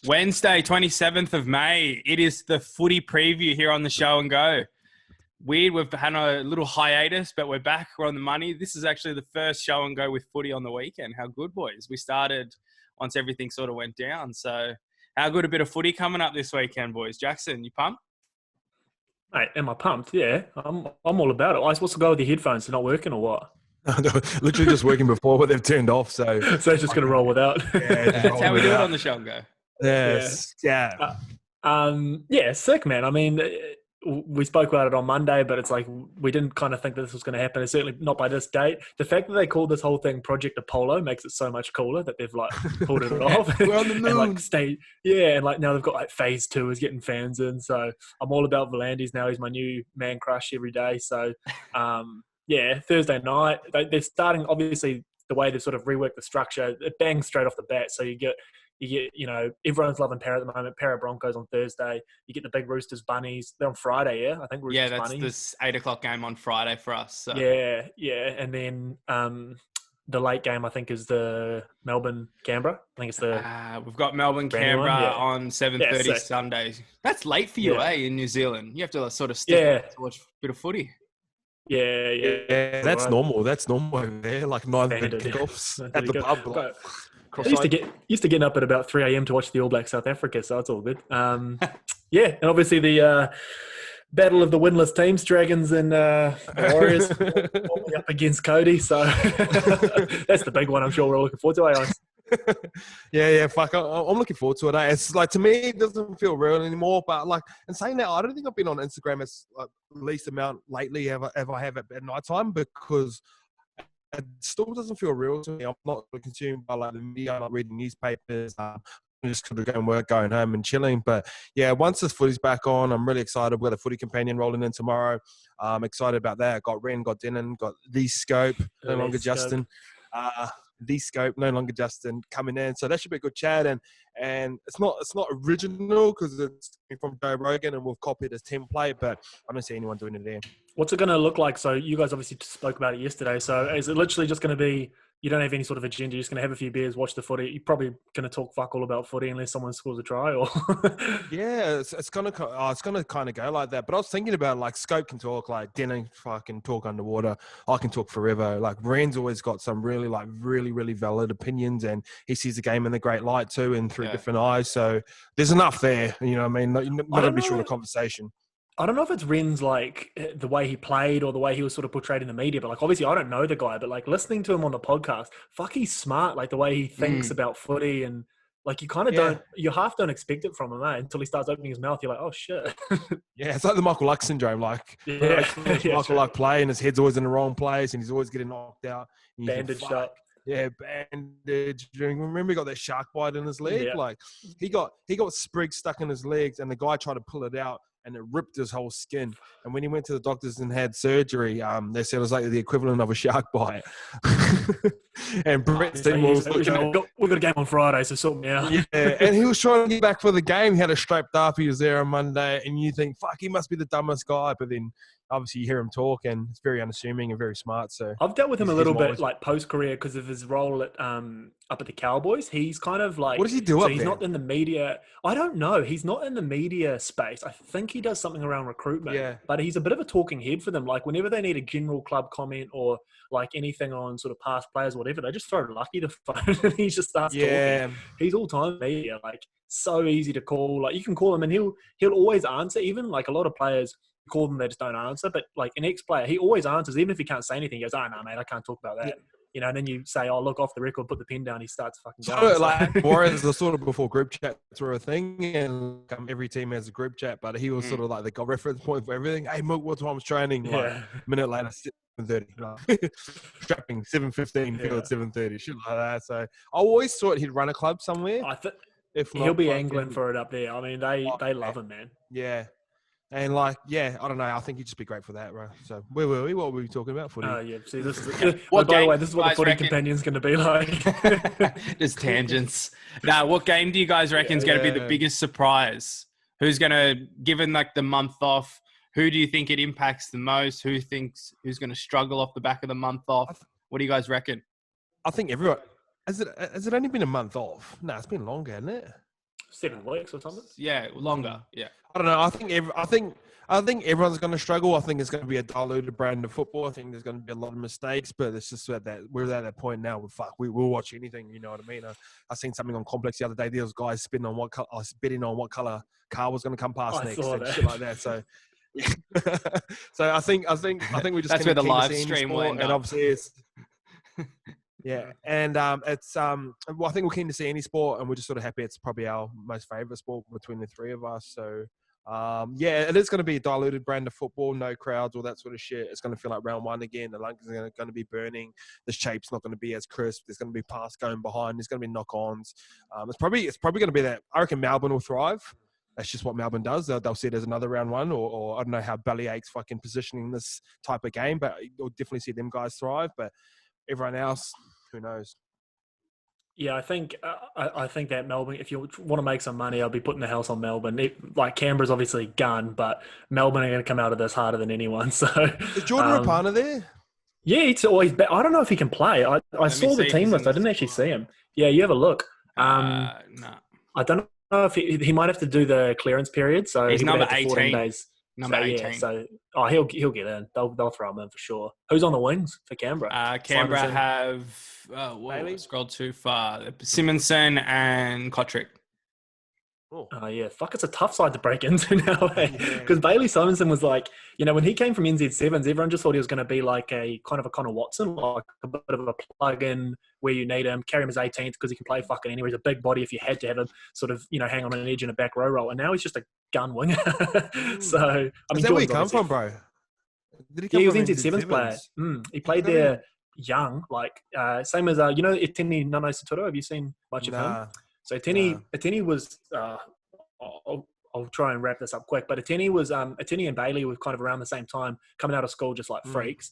Wednesday, 27th of May. It is the footy preview here on the Show and Go. Weird, we've had a little hiatus, but we're back. We're on the money. This is actually the first Show and Go with footy on the weekend. How good, boys? We started once everything sort of went down. So how good a bit of footy coming up this weekend, boys? Jackson, you pumped? Mate, am I pumped? Yeah, I'm all about it. What's the go with the headphones? They're not working or what? Literally just working before, but they've turned off. So it's just going to roll without. Yeah, that's how we do it on the Show and Go. Yes. Yeah. Yeah, sick, man. I mean, we spoke about it on Monday, but it's like we didn't kind of think that this was going to happen. It's certainly not by this date. The fact that they called this whole thing Project Apollo makes it so much cooler that they've like pulled it off. We're on the moon. And like and like now they've got like phase 2 is getting fans in. So I'm all about Volandis now. He's my new man crush every day. So yeah, Thursday night they're starting. Obviously, the way they've sort of reworked the structure, it bangs straight off the bat. So you get, everyone's loving Para at the moment. Para Broncos on Thursday. You get the big Roosters Bunnies. They're on Friday, yeah? I think Roosters that's Bunnies. this 8 o'clock game on Friday for us. So. Yeah. And then the late game, I think, is the Melbourne-Canberra. I think it's the... we've got Melbourne-Canberra on 7:30 Sunday. That's late for you, in New Zealand. You have to sort of stick to watch a bit of footy. Yeah. That's normal. That's normal over there. Like 9:30 kickoffs at the pub. I used to get up at about 3 a.m. to watch the All Blacks South Africa, so it's all good. And obviously the battle of the winless teams, Dragons and Warriors, up against Cody. So that's the big one. I'm sure we're all looking forward to. Fuck. I'm looking forward to it. It's like, to me, it doesn't feel real anymore. But like, and saying that, I don't think I've been on Instagram as like least amount lately ever I have at night time, because it still doesn't feel real to me. I'm not consumed by like the media. I'm not reading newspapers. I'm just going to go and work, going home and chilling. But yeah, once this footy's back on, I'm really excited. We've got a footy companion rolling in tomorrow. I'm excited about that. Got Ren, got Denon, got the Scope, no longer Justin. The Scope, no longer Justin, coming in. So that should be a good chat. And it's not original because it's from Joe Rogan and we've copied his template, but I don't see anyone doing it there. What's it going to look like? So you guys obviously spoke about it yesterday. So is it literally just going to be, you don't have any sort of agenda, you're just going to have a few beers, watch the footy? You're probably going to talk fuck all about footy unless someone scores a try, or? Yeah, it's going to kind of go like that. But I was thinking about, like, Scope can talk, like, Denning fucking talk underwater. I can talk forever. Like, Ren's always got some really, like, really valid opinions, and he sees the game in a great light too and through different eyes. So there's enough there, you know what I mean? Not going to be short of conversation. I don't know if it's Ren's, like, the way he played or the way he was sort of portrayed in the media, but, like, obviously I don't know the guy, but, like, listening to him on the podcast, fuck, he's smart, like, the way he thinks about footy, and, like, you kind of you half don't expect it from him, until he starts opening his mouth, you're like, oh, shit. Yeah, it's like the Michael Luck syndrome, like, Michael Luck play, and his head's always in the wrong place, and he's always getting knocked out. Bandaged up. Yeah, bandage. Remember, he got that shark bite in his leg? Yeah. Like, he got sprig stuck in his legs, and the guy tried to pull it out, and it ripped his whole skin. And when he went to the doctors and had surgery, they said it was like the equivalent of a shark bite. And Brett Seymour was looking at... We've got a game on Friday, so sort me out. Yeah, and he was trying to get back for the game. He had it strapped up. He was there on Monday, and you think, fuck, he must be the dumbest guy. But then, obviously, you hear him talk, and it's very unassuming and very smart. So I've dealt with him a little bit, like, post-career, because of his role at up at the Cowboys. He's kind of like... What does he do up there? He's not in the media... I don't know. He's not in the media space. I think he does something around recruitment. But he's a bit of a talking head for them. Like, whenever they need a general club comment or, like, anything on sort of past players or whatever, they just throw Lucky the phone and he just starts talking. He's all-time media. Like, so easy to call. Like, you can call him and he'll always answer. Even, like, a lot of players... call them, they just don't answer. But like an ex-player, he always answers, even if he can't say anything. He goes, "Oh no, mate, I can't talk about that." You know, and then you say, "Oh, look, off the record, put the pen down." He starts fucking going. So, like, Warriors are sort of before group chats were a thing, and every team has a group chat. But he was sort of like the reference point for everything. Hey, Mook, what time's training? Like, a minute later, 7:30. Strapping 7:15, field 7:30, shit like that. So I always thought he'd run a club somewhere. He'll be angling for it up there. I mean, they love him, man. Yeah. And like, I don't know. I think he'd just be great for that, right? So where were we? What were we talking about? Footy. Oh, yeah. See, this is by the way, this is what the footy companion's going to be like. Just tangents. Now, what game do you guys reckon is going to be the biggest surprise? Who's going to, given like the month off, who do you think it impacts the most? Who's going to struggle off the back of the month off? What do you guys reckon? I think everyone. Has it only been a month off? No, it's been longer, hasn't it? 7 weeks or something. Yeah, longer. Yeah. I don't know. I think everyone's going to struggle. I think it's going to be a diluted brand of football. I think there's going to be a lot of mistakes, but it's just that we're at that point now. We'll watch anything. You know what I mean? I seen something on Complex the other day. There was guys betting on what color car was going to come past next and shit like that. So, so I think we just that's where the live stream went, and obviously it's. Yeah, and well, I think we're keen to see any sport, and we're just sort of happy it's probably our most favourite sport between the three of us. So, yeah, it is going to be a diluted brand of football, no crowds, all that sort of shit. It's going to feel like round one again. The lungs are going to be burning. The shape's not going to be as crisp. There's going to be pass going behind. There's going to be knock-ons. It's probably going to be that. I reckon Melbourne will thrive. That's just what Melbourne does. They'll see it as another round one, or I don't know how Bellyache's fucking positioning this type of game, but you'll definitely see them guys thrive. But everyone else, who knows? Yeah, I think that Melbourne, if you want to make some money, I'll be putting the house on Melbourne. Canberra's obviously gone, but Melbourne are going to come out of this harder than anyone. So is Jordan Rapana there? Yeah, it's always. I don't know if he can play. I saw the team list. I didn't actually see him. Yeah, you have a look. No. I don't know if he might have to do the clearance period. So he's number 18. 14 days. Number 18. So he'll get in. They'll throw him in for sure. Who's on the wings for Canberra? Canberra Simonson. have scrolled too far. Simonson and Kotrick. Oh yeah, fuck! It's a tough side to break into now, because Bailey Simonson was like, when he came from NZ7s, everyone just thought he was going to be like a kind of Connor Watson, like a bit of a plug-in where you need him, carry him as 18th because he can play fucking anywhere. He's a big body if you had to have him sort of, hang on an edge in a back row role, and now he's just a gun winger. So I mean, is that where he come from, bro? Did he come from he was NZ7s player. He played there young, like same as Eteni Nano Saturo. Have you seen much of him? So Eteni was. I'll try and wrap this up quick, but Eteni and Bailey were kind of around the same time, coming out of school just like freaks.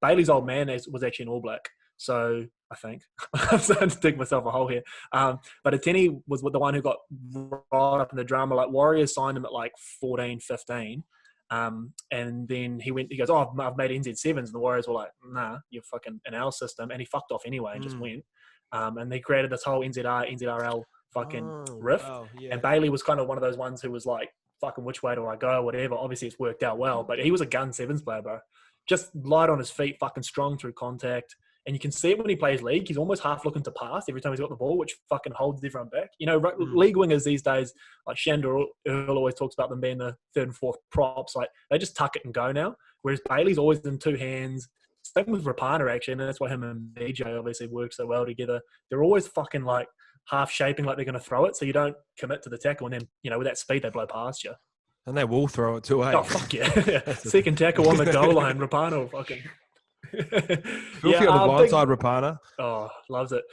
Bailey's old man was actually an All Black, so I think I'm starting to dig myself a hole here. But Eteni was the one who got right up in the drama. Like Warriors signed him at like 14, 15. And then he goes, I've made NZ7s. And the Warriors were like, nah, you're fucking in our system. And he fucked off anyway and just went. And they created this whole NRL fucking riff. Wow, yeah. And Bailey was kind of one of those ones who was like, fucking which way do I go? Whatever. Obviously it's worked out well, but he was a gun sevens player, bro. Just light on his feet, fucking strong through contact. And you can see it when he plays league. He's almost half looking to pass every time he's got the ball, which fucking holds everyone back. League wingers these days, like Shander Earl always talks about them being the third and fourth props. Like they just tuck it and go now. Whereas Bailey's always in two hands. Same with Rapana actually, and that's why him and BJ obviously work so well together. They're always fucking like half shaping like they're going to throw it, so you don't commit to the tackle, and then with that speed they blow past you. And they will throw it too, eh? Oh fuck yeah! Second tackle on the goal line, Rapana will fucking. Filthy on the blind side, Rapana. Oh, loves it.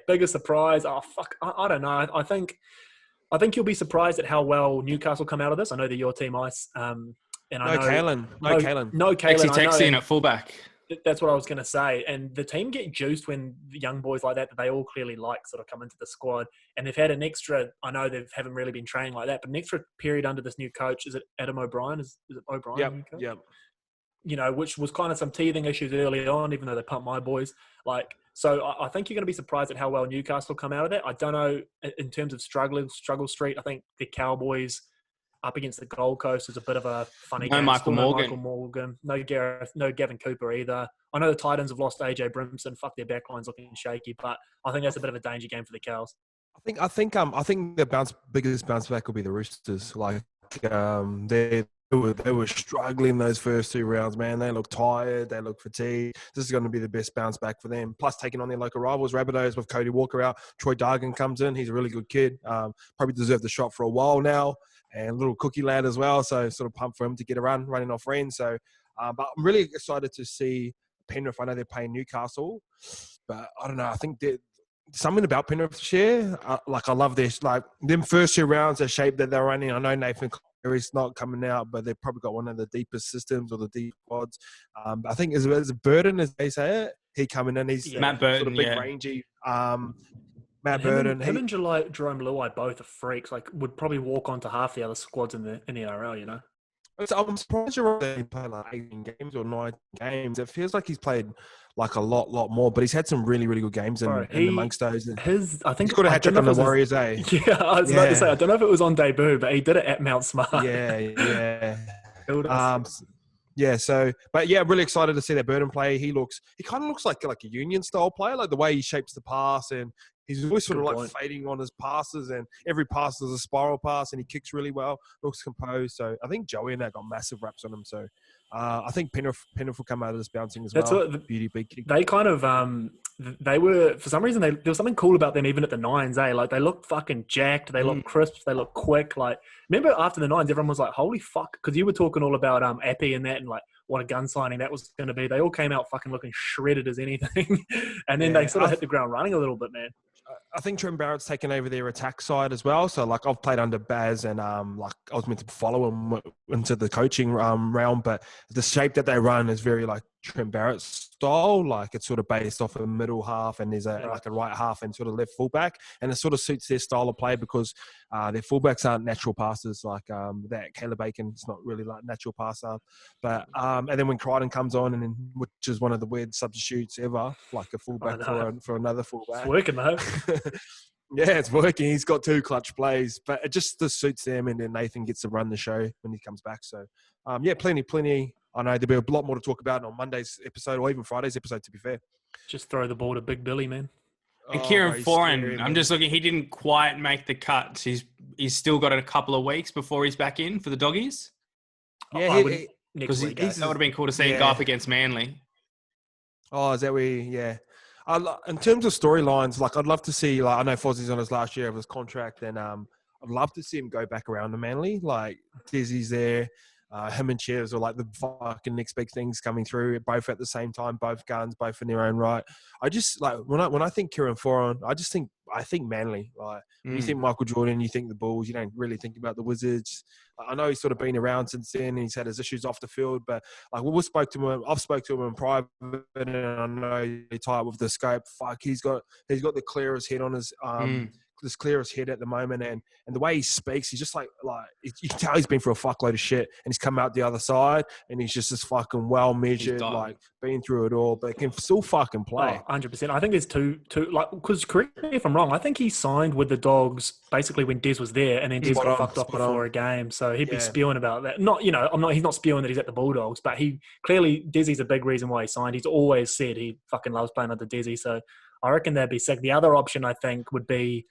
Biggest surprise. Oh fuck, I don't know. I think you'll be surprised at how well Newcastle come out of this. I know they're your team, Ice. And I know Kalen. No Kalen. Texie in at fullback. That's what I was going to say. And the team get juiced when the young boys like that they all clearly like sort of come into the squad. And they've had an extra, I know they haven't really been training like that, but an extra period under this new coach. Is it Adam O'Brien? Is it O'Brien? Yep. Which was kind of some teething issues early on, even though they pumped my boys. So I think you're going to be surprised at how well Newcastle come out of it. I don't know, in terms of struggle street, I think the Cowboys up against the Gold Coast is a bit of a funny game. Michael Morgan. No Gavin Cooper either. I know the Titans have lost AJ Brimson. Fuck, their backline's looking shaky, but I think that's a bit of a danger game for the Cows. I think the biggest bounce back will be the Roosters. They were struggling those first two rounds, man. They look tired. They look fatigued. This is going to be the best bounce back for them. Plus, taking on their local rivals, Rabbitohs, with Cody Walker out. Troy Dargan comes in. He's a really good kid. Probably deserved the shot for a while now. And little cookie lad as well. So sort of pumped for him to get a run, running off Ren. So, but I'm really excited to see Penrith. I know they're playing Newcastle, but I don't know. I think something about Penrith share. I love this. Them first two rounds, the shape that they're running. I know Nathan Cleary's not coming out, but they've probably got one of the deepest systems or the deep pods. I think as Burton, as they say it, he coming in. He's Matt Burton, sort of big, rangy. Matt Burton. Him and Jerome Luai both are freaks. Would probably walk onto half the other squads in the NRL, I'm surprised you're only playing like 18 games or 19 games. It feels like he's played like a lot more, but he's had some really, really good games in amongst those. I think he's got a hat trick on the Warriors, eh? Yeah, I was about to say, I don't know if it was on debut, but he did it at Mount Smart. Yeah. But yeah, I'm really excited to see that Burton play. He kind of looks like a Union style player, like the way he shapes the pass, and he's always sort of like fading on his passes, and every pass is a spiral pass, and he kicks really well, looks composed. So I think Joey and that got massive raps on him. So I think Penrith will come out of this bouncing as well. Beauty big kick. They kind of they were, for some reason, there was something cool about them even at the nines, eh? Like they look fucking jacked, they look crisp, they look quick. Like remember after the nines, everyone was like, "Holy fuck!" Because you were talking all about Appy and that, and like what a gun signing that was going to be. They all came out fucking looking shredded as anything, and then they sort of hit the ground running a little bit, man. I think Trent Barrett's taken over their attack side as well. So, like, I've played under Baz and, like, I was meant to follow him into the coaching realm, but the shape that they run is very, like, Trent Barrett's style. Like, it's sort of based off a middle half and there's like a right half and sort of left fullback. And it sort of suits their style of play because their fullbacks aren't natural passers like that. Caleb Bacon's not really like natural passer. But, and then when Crichton comes on, and then, which is one of the weird substitutes ever, like a fullback for another fullback. It's working, though. Yeah, it's working. He's got 2 clutch plays, but it just suits them. And then Nathan gets to run the show when he comes back. So, yeah, plenty. I know there'll be a lot more to talk about on Monday's episode or even Friday's episode, to be fair. Just throw the ball to Big Billy, man. And Kieran Foran, I'm just looking. He didn't quite make the cuts. He's still got a couple of weeks before he's back in for the Doggies. Yeah, next week. That would have been cool to see him go up against Manly. Oh, is that where? Yeah. In terms of storylines, like I'd love to see. Like I know Fozzie's on his last year of his contract, and I'd love to see him go back around to Manly. Like Dizzy's there. Him and Chevs are like the fucking next big things coming through, both at the same time, both guns, both in their own right. I just like when I think Kieran Foran, I think Manly. Like when you think Michael Jordan, you think the Bulls. You don't really think about the Wizards. I know he's sort of been around since then, and he's had his issues off the field. But like I've spoke to him in private, and I know he tied with the scope. Fuck, he's got the clearest head on his this clearest head at the moment, and the way he speaks, he's just like you can tell he's been through a fuckload of shit, and he's come out the other side, and he's just this fucking well measured, like been through it all, but can still fucking play. 100%. I think there's two like because correct me if I'm wrong. I think he signed with the Dogs basically when Des was there, and then Des got fucked off before a game, so he'd be spewing about that. Not he's not spewing that he's at the Bulldogs, but he clearly Desi's a big reason why he signed. He's always said he fucking loves playing under Desi, so I reckon that'd be sick. The other option I think would be.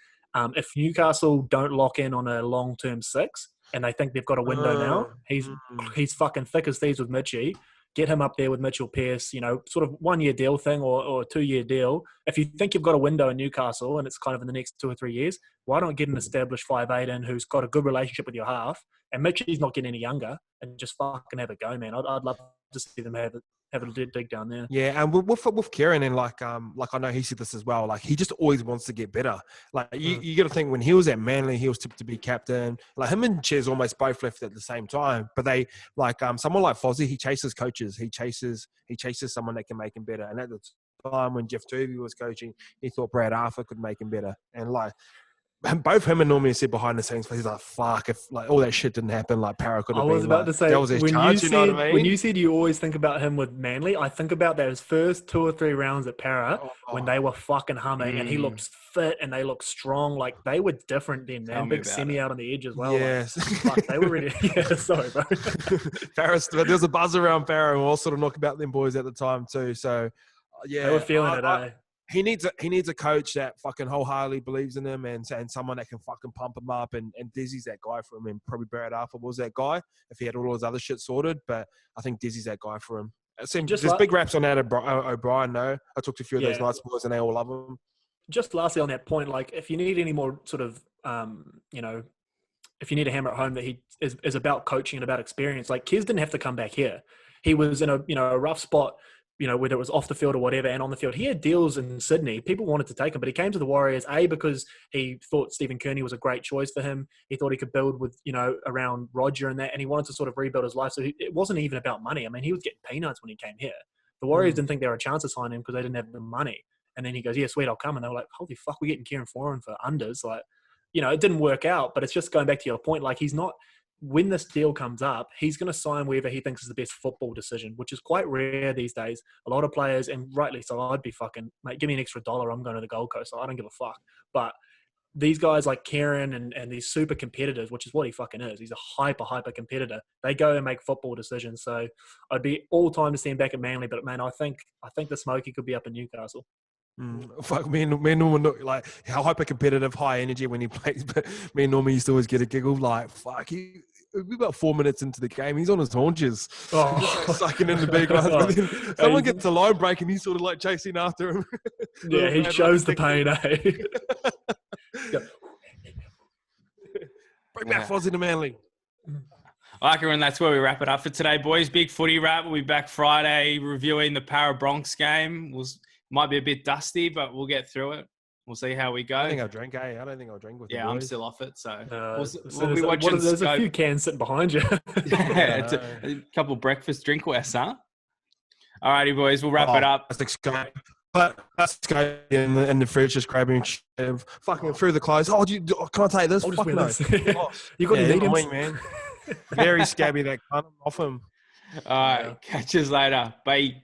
If Newcastle don't lock in on a long-term 6 and they think they've got a window now, he's fucking thick as thieves with Mitchie. Get him up there with Mitchell Pearce, sort of 1-year deal thing or a 2-year deal. If you think you've got a window in Newcastle and it's kind of in the next 2 or 3 years, why don't get an established 5'8" in who's got a good relationship with your half, and Mitchie's not getting any younger, and just fucking have a go, man. I'd love to see them have a dig down there. Yeah, and with Kieran, and like I know he said this as well. Like he just always wants to get better. Like you got to think when he was at Manly, he was tipped to be captain. Like him and Ches almost both left at the same time. But they like someone like Fozzie, he chases coaches. He chases someone that can make him better. And at the time when Jeff Tuvey was coaching, he thought Brad Arthur could make him better. And like. Both him and Normie said behind the scenes, he's like, fuck, if like all that shit didn't happen, like Para could have been. I was about to say, that was his chance, you know what I mean? When you said you always think about him with Manly, I think about those first 2 or 3 rounds at Para when they were fucking humming and he looked fit and they looked strong. Like they were different then, man. Big semi out on the edge as well. Yes. Like, fuck, they were really, sorry, bro. Paris, but there was a buzz around Para and we all sort of knock about them boys at the time too. So, yeah. They were feeling it, eh? He needs a coach that fucking wholeheartedly believes in him and someone that can fucking pump him up. And Dizzy's that guy for him. And probably Brad Arthur was that guy if he had all his other shit sorted. But I think Dizzy's that guy for him. There's big raps on that O'Brien, though. I talked to a few of those Knights boys and they all love him. Just lastly on that point, like if you need any more sort of, if you need to hammer at home that he is about coaching and about experience, like Kez didn't have to come back here. He was in a rough spot. Whether it was off the field or whatever, and on the field. He had deals in Sydney. People wanted to take him, but he came to the Warriors, because he thought Stephen Kearney was a great choice for him. He thought he could build with, around Roger and that, and he wanted to sort of rebuild his life. So it wasn't even about money. I mean, he was getting peanuts when he came here. The Warriors didn't think they were a chance to sign him because they didn't have the money. And then he goes, yeah, sweet, I'll come. And they were like, holy fuck, we're getting Kieran Foran for unders. Like, it didn't work out, but it's just going back to your point. Like, he's not when this deal comes up, he's going to sign wherever he thinks is the best football decision, which is quite rare these days. A lot of players, and rightly so, I'd be fucking, mate, give me an extra $1, I'm going to the Gold Coast. So I don't give a fuck. But these guys like Kieran and these super competitors, which is what he fucking is. He's a hyper competitor. They go and make football decisions. So I'd be all time to stand back at Manly, but man, I think the Smoky could be up in Newcastle. Fuck, me and Norman, like, how hyper competitive, high energy when he plays. But me and Norman used to always get a giggle, like, fuck, we're about 4 minutes into the game. He's on his haunches. Oh. Just, like, sucking in the big ones. But then someone gets a line break and he's sort of like chasing after him. Yeah, he shows the pain, eh? Bring back Fozzie to Manly. I reckon that's where we wrap it up for today, boys. Big footy wrap. We'll be back Friday reviewing the Para Bronx game. Might be a bit dusty, but we'll get through it. We'll see how we go. I think I'll drink, eh? I don't think I'll drink with the boys. I'm still off it, so we'll be watching. There's a few cans sitting behind you. Yeah, it's a couple breakfast drinkwares, huh? All righty, boys. We'll wrap it up. Let's go in the fridge, just grabbing fucking through the clothes. Oh, can I take this? I'll Fuck just no. Oh, you got any wing, man. Very scabby, that cunt. Off him. All right. Catch us later. Bye.